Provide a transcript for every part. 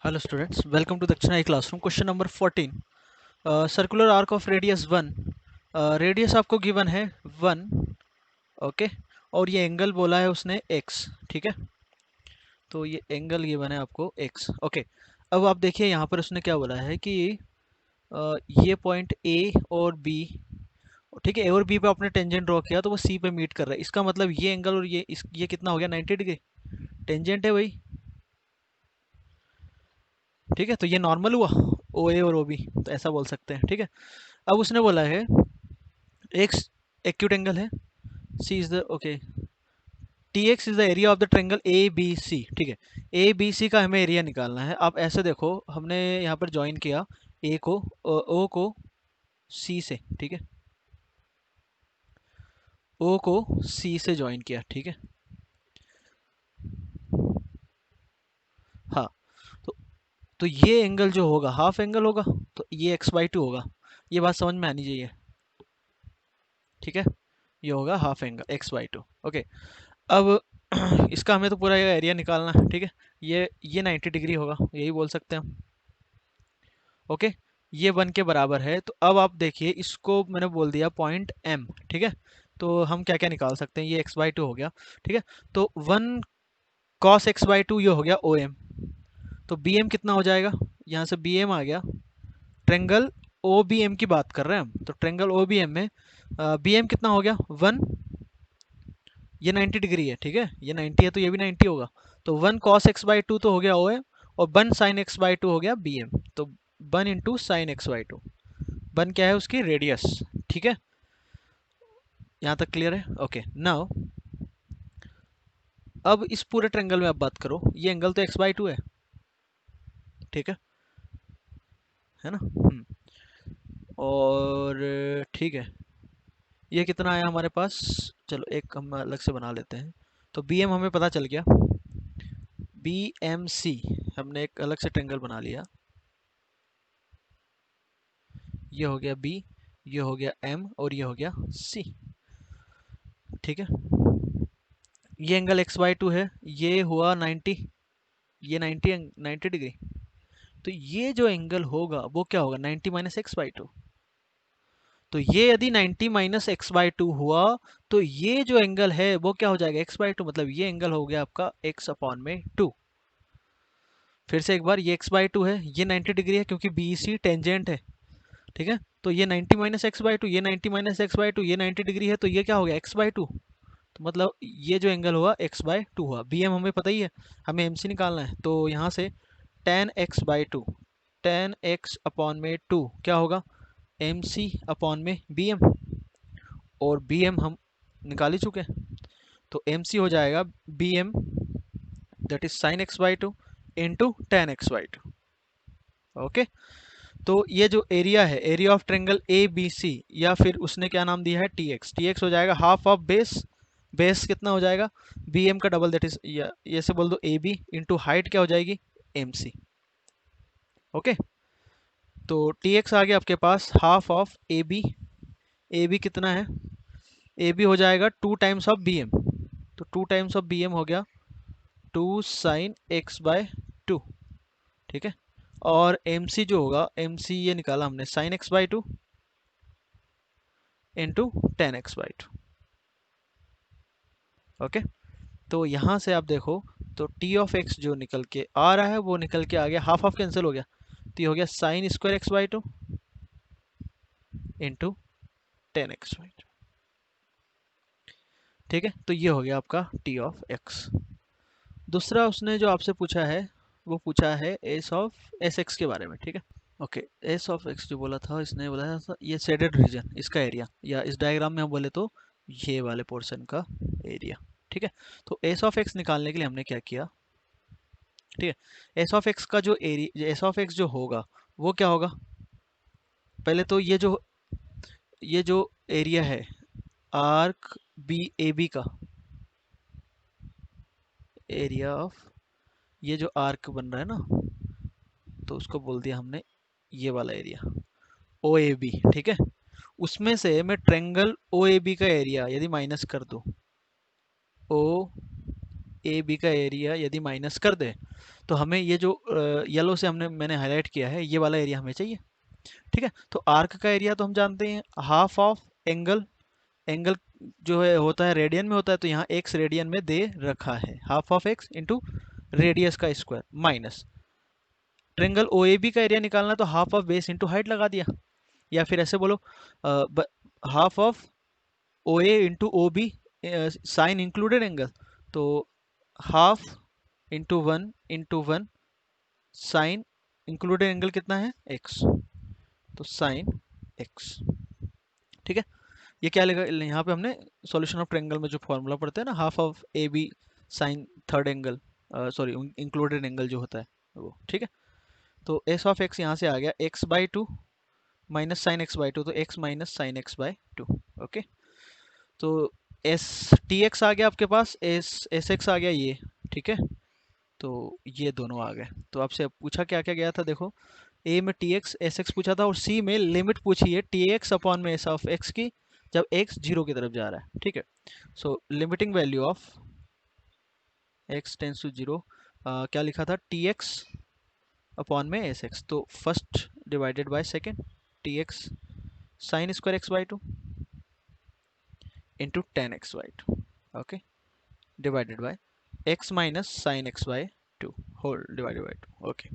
Hello students, welcome to Dakshina classroom. Question number 14. Circular arc of radius 1. Radius आपको given है 1, okay, और ये angle बोला है उसने x, ठीक है। तो ये एंगल गिवन है आपको x, ओके। अब आप देखिए यहाँ पर उसने क्या बोला है कि ये पॉइंट A और B, ठीक है, A और B पे आपने टेंजेंट ड्रॉ किया तो वो C पे मीट कर रहा है। इसका मतलब ये एंगल और ये कितना हो गया, 90 डिग्री टेंजेंट है भाई, ठीक है। तो ये नॉर्मल हुआ ओ ए और ओ बी, तो ऐसा बोल सकते हैं, ठीक है। अब उसने बोला है एक एक्यूट एंगल है, C is the okay, T X is the area of the triangle A B C, ठीक है। ए बी सी का हमें एरिया निकालना है। आप ऐसे देखो, हमने यहाँ पर ज्वाइन किया ए को ओ को सी से, ठीक है, ओ को सी से ज्वाइन किया, ठीक है। हाँ, तो तो ये एंगल जो होगा हाफ एंगल होगा, तो ये x/2 होगा। ये बात समझ में आनी चाहिए, ठीक है। ये होगा हाफ एंगल x/2, ओके। अब इसका हमें तो पूरा एरिया निकालना है, ठीक है। ये 90 डिग्री होगा, यही बोल सकते हैं हम, ओके। ये 1 के बराबर है। तो अब आप देखिए, इसको मैंने बोल दिया पॉइंट M, ठीक है। तो हम क्या क्या निकाल सकते हैं, ये x/2 हो गया, ठीक है। तो 1 cos x/2 ये हो गया OM। तो BM कितना हो जाएगा, यहाँ से BM आ गया, ट्रेंगल OBM की बात कर रहे हैं हम, तो ट्रेंगल OBM में BM कितना हो गया 1, ये 90 डिग्री है, ठीक है, ये 90 है तो ये भी 90 होगा। तो 1 cos x/2 तो हो गया ओ एम, और 1 sin x/2 हो गया बी एम। तो 1 इंटू साइन x/2, 1 क्या है उसकी रेडियस, ठीक है। यहाँ तक क्लियर है, ओके। नाउ अब इस पूरे ट्रेंगल में आप बात करो, ये एंगल तो x/2 है, ठीक है ना। और ठीक है, ये कितना आया हमारे पास, चलो एक हम अलग से बना लेते हैं। तो बी एम हमें पता चल गया, बी एम सी, हमने एक अलग से ट्रेंगल बना लिया। ये हो गया बी, ये हो गया एम, और ये हो गया सी, ठीक है। ये एंगल x/2 है, ये हुआ 90, ये 90 डिग्री। तो ये जो एंगल होगा वो क्या होगा, 90 माइनस x/2। तो ये यदि 90 माइनस x/2 हुआ, तो ये जो एंगल है वो क्या हो जाएगा, x/2, मतलब ये एंगल हो गया आपका x/2। फिर से एक बार, ये x/2 है, ये 90 डिग्री है क्योंकि BC टेंजेंट है, ठीक है। तो ये 90 माइनस x/2, ये 90 माइनस x/2, ये 90 डिग्री है, तो ये क्या हो गया x/2। तो मतलब ये जो एंगल हुआ x/2 हुआ। बी एम हमें पता ही है, हमें एम सी निकालना है। तो यहाँ से tan x/2, tan x upon में 2 क्या होगा, एम सी अपॉन में बी एम, और बी एम हम निकाल ही चुके हैं। तो एम सी हो जाएगा B M, that is sine x/2 into tan x/2, okay. तो ये जो एरिया है, area of triangle A B C, या फिर उसने क्या नाम दिया है टी एक्स, टी एक्स हो जाएगा हाफ ऑफ बेस, बेस कितना हो जाएगा बी एम का डबल, दैट इज ये से बोल दो ए बी, इंटू हाइट क्या हो जाएगी एम सी, ओके। तो टी एक्स आ गया आपके पास half of A B, A B कितना है, ए बी हो जाएगा 2 टाइम्स ऑफ बी एम, तो 2 टाइम्स ऑफ बी एम हो गया 2 साइन x/2, ठीक है। और एम सी जो होगा, एम सी ये निकाला हमने sign x/2 into tan x/2, okay. तो यहाँ से आप देखो, तो टी ऑफ एक्स जो निकल के आ रहा है वो निकल के आ गया, हाफ ऑफ कैंसिल हो गया, तो ये हो गया sine square x/2 into tan x/2, ठीक है। तो ये हो गया आपका टी ऑफ एक्स। दूसरा उसने जो आपसे पूछा है, वो पूछा है एस ऑफ एस एक्स के बारे में, ठीक है। ओके, एस ऑफ एक्स जो बोला था, इसने बोला था ये शेडेड रीजन, इसका एरिया, या इस डायग्राम में हम बोले तो ये वाले पोर्शन का एरिया, ठीक है। तो एस ऑफ एक्स निकालने के लिए हमने क्या किया, ठीक है। एस ऑफ एक्स का जो एरिया, एस ऑफ एक्स जो होगा वो क्या होगा, पहले तो ये जो एरिया है आर्क बी ए बी का, एरिया ऑफ ये जो आर्क बन रहा है ना, तो उसको बोल दिया हमने ये वाला एरिया ओ ए बी, ठीक है। उसमें से मैं ट्रेंगल ओ ए बी का एरिया यदि माइनस कर दूं, ओ ए बी का एरिया यदि माइनस कर दे, तो हमें ये जो येलो से मैंने हाईलाइट किया है, ये वाला एरिया हमें चाहिए। ठीक है, तो आर्क का एरिया तो हम जानते हैं, हाफ ऑफ एंगल, एंगल जो है होता है रेडियन में होता है, तो यहाँ एक्स रेडियन में दे रखा है, half of X into radius का square minus triangle O A B का एरिया निकालना, तो half of base into height लगा दिया, या फिर ऐसे बोलो half of O A into O B sine included angle, तो half into one sine included angle कितना है एक्स, तो साइन एक्स। ठीक है, ये क्या लेगा, यहाँ पे हमने सॉल्यूशन ऑफ ट्रायंगल में जो फॉर्मूला पढ़ते हैं ना, half of A B sine third angle, sorry included angle जो होता है वो। ठीक है, तो एस ऑफ एक्स यहाँ से आ गया X by two minus sine X by two, तो X minus sine X by two. Okay, तो एस टी एक्स आ गया आपके पास, एस एक्स आ गया ये। ठीक है, तो ये दोनों आ गए। तो आपसे पूछा क्या क्या गया था, देखो ए में टी एक्स एस एक्स पूछा था, और सी में लिमिट पूछी है टी एक्स अपॉन में एस ऑफ एक्स की, जब एक्स जीरो की तरफ जा रहा है। ठीक है, so limiting value of X tends to zero, क्या लिखा था, टी एक्स अपॉन में एस एक्स, तो first divided by second, T X sine square X by two into tan X by two, okay, divided by X minus sine X by two whole divided by two. Okay,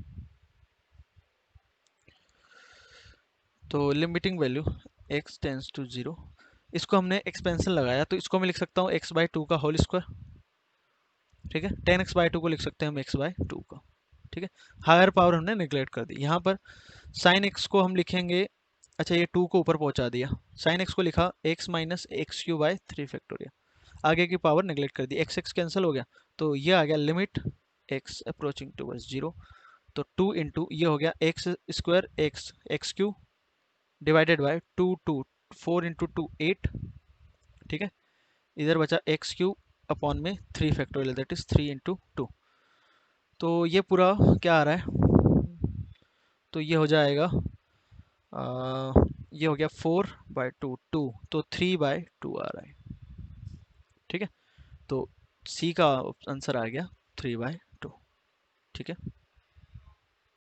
तो limiting value X tends to zero, इसको हमने expansion लगाया, तो इसको मैं लिख सकता हूँ एक्स बाई टू का होल स्क्वायर। ठीक है, टेन एक्स बाई टू को लिख सकते हैं हम एक्स बाई टू का। ठीक है, हायर पावर हमने निगलेक्ट कर दी। यहाँ पर साइन एक्स को हम लिखेंगे, अच्छा ये टू को ऊपर पहुंचा दिया, साइन एक्स को लिखा x minus x Q by three factorial, आगे की पावर निगलेक्ट कर दी, एक्स एक्स कैंसिल हो गया, तो ये आ गया limit X approaching towards zero, तो टू इंटू ये हो गया X square X X Q divided by two two, four into two eight. ठीक है, इधर बचा एक्स क्यू अपॉन में three factorial, that is three into two, तो ये पूरा क्या आ रहा है, तो ये हो जाएगा ये हो गया फोर बाई टू टू, तो थ्री बाई टू आ रहा है। ठीक है, तो सी का आंसर आ गया थ्री बाई टू। ठीक है।